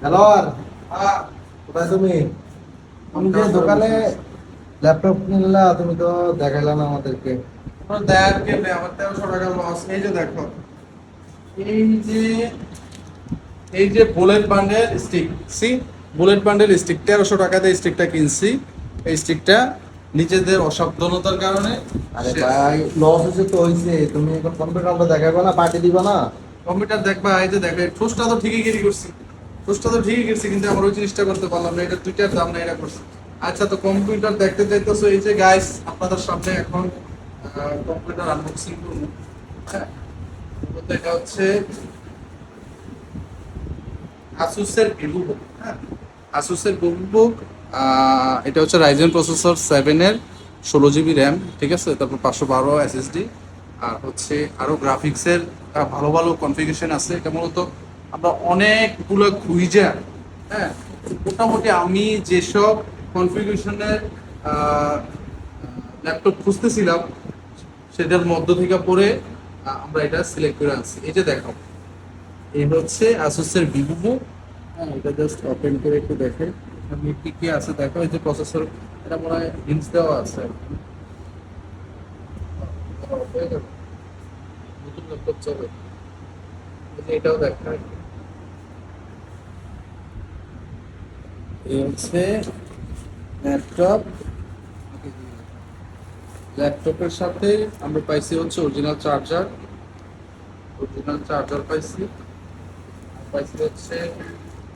Hello আর কোথায় তুমি? তুমি যে দোকানে ল্যাপটপ কিনলা, তুমি তো দেখাইলা না আমাদেরকে। দেখ কেমনে আমার 1300 টাকা লস। এই যে দেখো, এই যে এই যে বুলেট বান্ডেল স্টিক, সি বুলেট বান্ডেল স্টিক 1300 টাকাতে স্টিকটা কিনছি। এই স্টিকটা নিজেদের অসাবধানতার কারণে আরে ভাই, লস হয়েছে তো হয়েছে, তুমি এখন কম্পিউটারটা দেখাবে না, পার্টি দিবা না? কম্পিউটার দেখবা। এই যে দেখো, ঠোসটা তো ঠিকই গিরি করছি, ঠোসটা তো ঠিকই গেছি, কিন্তু আমরা ওই জিনিসটা করতে পারলাম না। এটা দুইটার দাম না, এটা করছি। আচ্ছা, তো কম্পিউটার দেখতে চাইতেছো, এই যে গাইস আপনাদের সামনে এখন কম্পিউটার আনবক্সিং করবো। হ্যাঁ, তো এটা হচ্ছে আসুসের ভিভোবুক। হ্যাঁ, আসুসের ভিভোবুক। এটা হচ্ছে রাইজেন প্রসেসর 7-এর 16 জিবি র্যাম, ঠিক আছে। তারপর 512 এসএসডি, আর হচ্ছে আরও গ্রাফিক্সের ভালো ভালো কনফিগারেশন আছে। এটা মূলত আমরা অনেকগুলো খুঁজে, হ্যাঁ, মোটামুটি আমি যেসব কনফিগারেশনের ল্যাপটপ খুঁজতেছিলাম সেটার মধ্য থেকে পড়ে আমরা এটা সিলেক্ট করে আনছি। এই যে দেখো, এই হচ্ছে আসুসের ভিভোবুক। হ্যাঁ, এটা জাস্ট ওপেন করে একটু দেখে এখানে কি কি আছে দেখো। এই যে প্রসেসর, এটা মনে হয় হিন্টস দেওয়া আছে। হয়ে গেল, নতুন ল্যাপটপ চলে। এই যে এটাও দেখায়। এই হচ্ছে ল্যাপটপ। ল্যাপটপের সাথে আমরা পাইছি হচ্ছে অরিজিনাল চার্জার, পাইছি। আর পাইছি হচ্ছে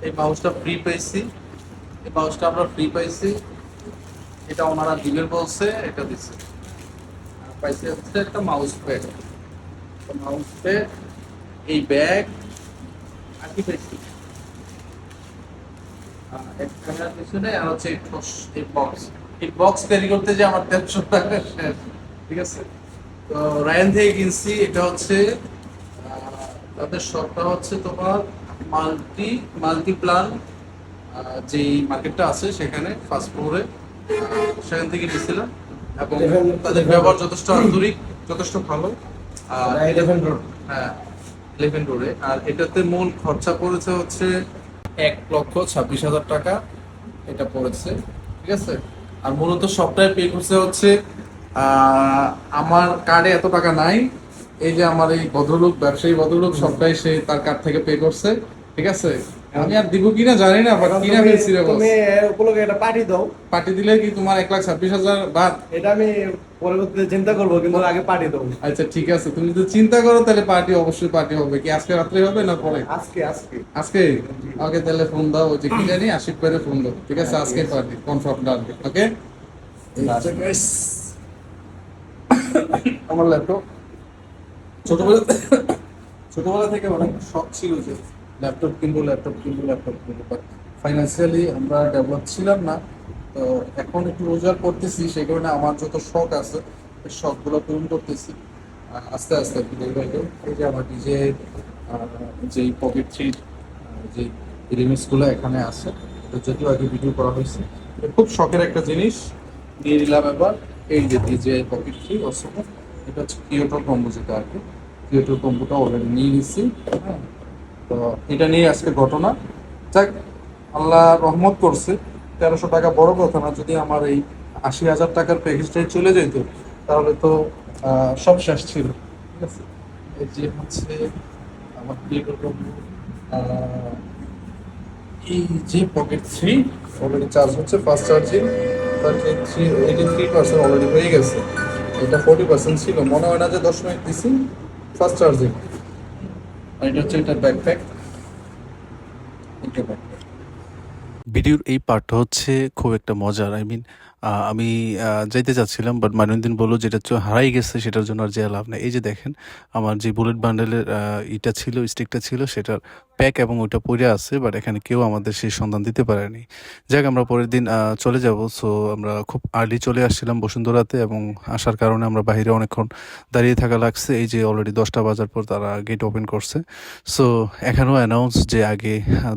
এই মাউসটা ফ্রি পাইছি, এই মাউসটা আমরা ফ্রি পাইছি। এটা ওনারা দিবেন বলছে, এটা দিচ্ছে। আর পাইছি হচ্ছে একটা মাউস প্যাড, মাউস প্যাড, এই ব্যাগ। আর কি পাইছি, ক্যামেরার পিছনে, আর হচ্ছে এই এই বক্স। এই বক্স তৈরি করতে যে আমার 1300 টাকা শেষ, ঠিক আছে। তো রায়ান থেকে কিনছি। এটা হচ্ছে তাদের শপটা হচ্ছে তোমার মাল্টি মাল্টিপ্লান, যেই মার্কেটটা আছে সেখানে ফার্স্ট ফ্লোরে, সেখান থেকে নিয়েছিলাম। এবং তাদের ব্যবহার যথেষ্ট আন্তরিক, যথেষ্ট ভালো। আর 11 রোড। হ্যাঁ, 11 রোডে। আর এটাতে মূল খরচা পড়েছে হচ্ছে 1,26,000 টাকা এটা পড়েছে, ঠিক আছে। আর মূলত সবটাই পে করছে হচ্ছে আমার কার্ডে এত টাকা নাই। এই যে আমার এই ভদ্রলোক, ব্যবসায়ী ভদ্রলোক, সবটাই সে তার কার্ড থেকে পে করছে, ঠিক আছে। আমি আর দিব কিনা জানি না, বাট কিনা ফেলছি রে বস। তুমি এর উপলক্ষে একটা পার্টি দাও। পার্টি দিলে কি তোমার 1,26,000 বাদ? এটা আমি পরবর্তীতে চিন্তা করবো, কিন্তু আগে পার্টি দাও। আচ্ছা ঠিক আছে, তুমি যদি চিন্তা করো তাহলে পার্টি, অবশ্যই পার্টি হবে। কি আজকে রাত্রে হবে না পরে? আজকে আজকে আজকে? ওকে, তাহলে ফোন দাও, ওই যে কি জানি আশিক ভাইরে ফোন দাও, ঠিক আছে। আজকে পার্টি কনফার্ম, ডান। ওকে, আমার ল্যাপটপ ছোটবেলা ছোটবেলা থেকে অনেক শখ ছিল যে ল্যাপটপ কিনবো, ল্যাপটপ কিনবো, ল্যাপটপ কিনবো, বাট ফাইন্যান্সিয়ালি আমরা ডেভেলপ ছিলাম না। তো এখন একটু রোজগার করতেছি, সেই কারণে আমার যত শখ আছে এই শখগুলো পূরণ করতেছি আস্তে আস্তে ধীরে ধীরে। এই যে আমার ডিজে যেই পকেট থ্রির যে রিমিক্সগুলো এখানে আছে, এটা যদিও আগে ভিডিও করা হয়েছে। এটা খুব শখের একটা জিনিস, নিয়ে নিলাম এবার। এই যে ডিজে পকেট থ্রি অসম, এটা হচ্ছে কিয়োটোর কম্বো, যেটা আর কি কিয়োটোর কম্বোটা অলরেডি নিয়ে নিচ্ছি। হ্যাঁ, তো এটা নিয়ে আজকে ঘটনা। যাক, আল্লাহ রহমত করছে। 1300 টাকা বড় কথা না, যদি আমার এই 80,000 টাকার প্যাকেজটাই চলে যেত তাহলে তো সব শেষ ছিল, ঠিক আছে। এই যে হচ্ছে আমার কিয়োটোর কম্বো, এই যে পকেট থ্রি অলরেডি চার্জ হচ্ছে, ফাস্ট চার্জিং। 83% অলরেডি হয়ে গেছে। এটা 40% ছিল, মনে হয় না যে 10 মিনিট দিছি ফাস্ট চার্জিং। আর এটা হচ্ছে এটার ব্যাকপ্যাক, এটা ব্যাকপ্যাক। ভিডিওর এই পার্টটা হচ্ছে খুব একটা মজার। আমি যাইতে চাচ্ছিলাম, বাট মাইনুদ্দিন বললো যেটা হারাই গেছে সেটার জন্য আর যে লাভ নেই। এই যে দেখেন, আমার যে বুলেট বান্ডেলের ইটা ছিল, স্টিকটা ছিল, সেটার প্যাক এবং ওইটা পড়ে আছে, বাট এখানে কেউ আমাদের সেই সন্ধান দিতে পারেনি। যাক, আমরা পরের দিন চলে যাব। সো আমরা খুব আর্লি চলে আসছিলাম বসুন্ধরাতে, এবং আসার কারণে আমরা বাইরে অনেকক্ষণ দাঁড়িয়ে থাকা লাগছে। এই যে অলরেডি 10টা বাজার পর তারা গেট ওপেন করছে। সো এখানেও অ্যানাউন্স যে আগে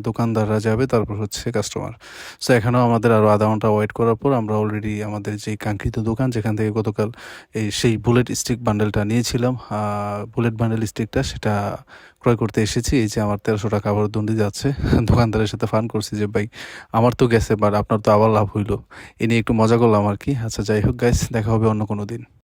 দোকানদাররা যাবে, তারপর হচ্ছে কাস্টমার। সো এখানেও আমাদের আরও আধা ঘন্টা ওয়েট করার পর আমরা অলরেডি আমাদের যে কাঙ্ক্ষিত দোকান, যেখান থেকে গতকাল সেই বুলেট স্টিক বান্ডেলটা নিয়েছিলাম, বুলেট বান্ডেল স্টিকটা, সেটা ক্রয় করতে এসেছি। এই যে আমার 1300 টাকা আবার দণ্ডি যাচ্ছে। দোকানদারের সাথে ফান করছি যে ভাই আমার তো গেছে বাট আপনার তো আবার লাভ হইলো। এ নিয়ে একটু মজা করলাম আর কি। আচ্ছা যাই হোক গাইস, দেখা হবে অন্য কোনো দিন।